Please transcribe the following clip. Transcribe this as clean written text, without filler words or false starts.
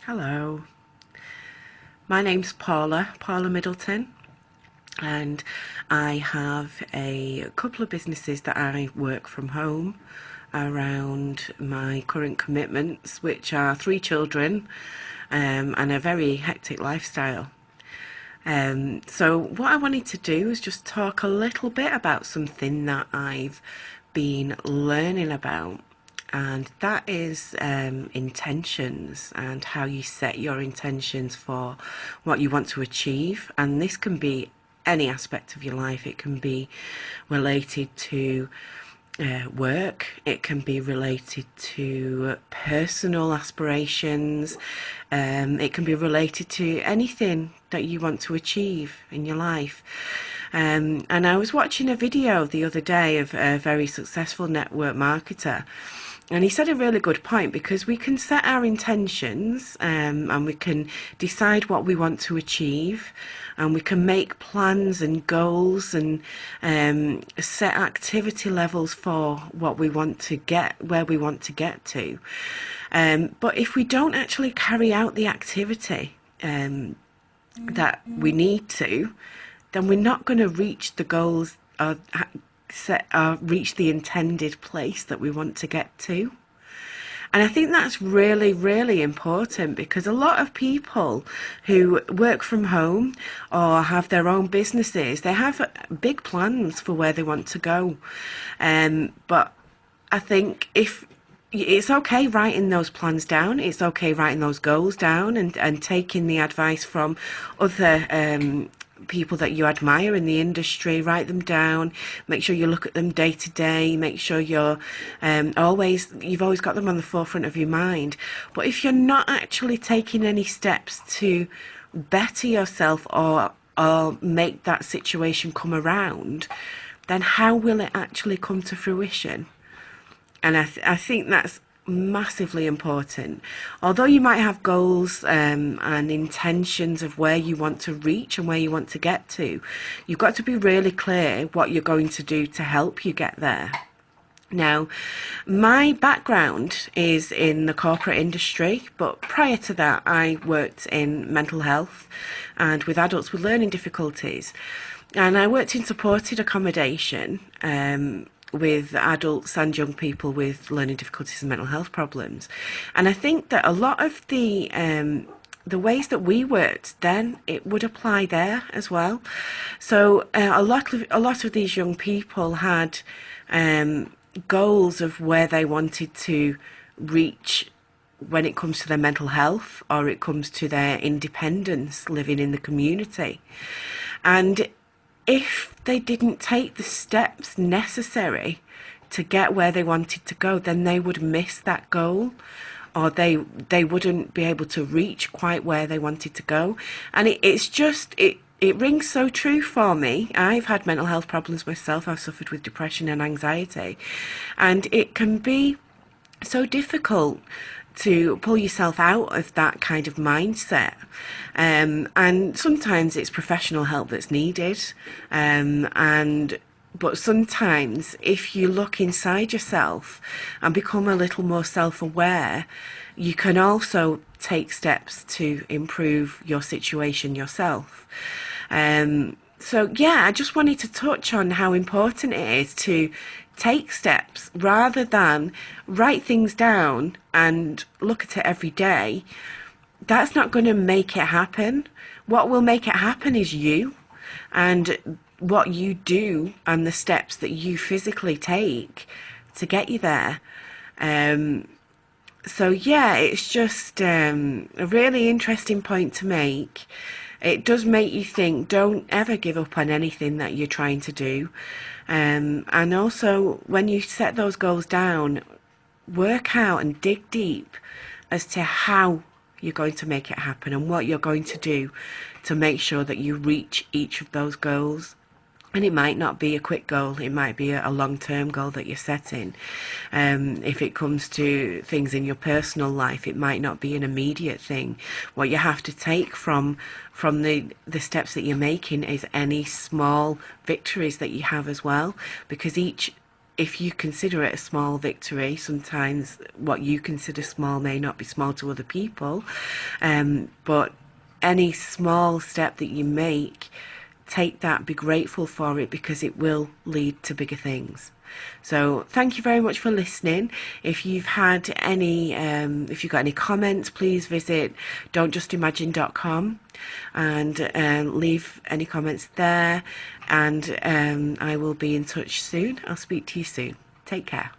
Hello, my name's Paula Middleton, and I have a couple of businesses that I work from home around my current commitments, which are three children and a very hectic lifestyle. So what I wanted to do is just talk a little bit about something that I've been learning about, and that is intentions and how you set your intentions for what you want to achieve. And this can be any aspect of your life. It can be related to work, it can be related to personal aspirations, it can be related to anything that you want to achieve in your life. And I was watching a video the other day of a very successful network marketer, and he said a really good point, because we can set our intentions and we can decide what we want to achieve, and we can make plans and goals and set activity levels for what we want to get, where we want to get to. But if we don't actually carry out the activity that we need to, then we're not going to reach the goals or reach the intended place that we want to get to. And I think that's really, really important, because a lot of people who work from home or have their own businesses, they have big plans for where they want to go. But I think if it's okay writing those plans down, it's okay writing those goals down, and taking the advice from other people that you admire in the industry. Write them down, make sure you look at them day to day, make sure you've always got them on the forefront of your mind. But if you're not actually taking any steps to better yourself or make that situation come around, then how will it actually come to fruition? And I think that's massively important. Although you might have goals and intentions of where you want to reach and where you want to get to, you've got to be really clear what you're going to do to help you get there. Now, my background is in the corporate industry, but prior to that I worked in mental health and with adults with learning difficulties. And I worked in supported accommodation with adults and young people with learning difficulties and mental health problems. And I think that a lot of the ways that we worked then, it would apply there as well. So a lot of these young people had goals of where they wanted to reach when it comes to their mental health, or it comes to their independence living in the community. And if they didn't take the steps necessary to get where they wanted to go, then they would miss that goal, or they wouldn't be able to reach quite where they wanted to go. And it rings so true for me. I've had mental health problems myself. I've suffered with depression and anxiety, and it can be so difficult to pull yourself out of that kind of mindset. And sometimes it's professional help that's needed. But sometimes if you look inside yourself and become a little more self-aware, you can also take steps to improve your situation yourself. So yeah, I just wanted to touch on how important it is to take steps rather than write things down and look at it every day. That's not going to make it happen. What will make it happen is you, and what you do and the steps that you physically take to get you there. So yeah, it's just a really interesting point to make. It does make you think, don't ever give up on anything that you're trying to do. And also, when you set those goals down, work out and dig deep as to how you're going to make it happen and what you're going to do to make sure that you reach each of those goals. And it might not be a quick goal, it might be a long-term goal that you're setting. If it comes to things in your personal life, it might not be an immediate thing. What you have to take from the steps that you're making is any small victories that you have as well, because each if you consider it a small victory, sometimes what you consider small may not be small to other people, but any small step that you make, take that, be grateful for it, because it will lead to bigger things. So thank you very much for listening. If you've had any, if you've got any comments, please visit don'tjustimagine.com and leave any comments there. And I will be in touch soon. I'll speak to you soon. Take care.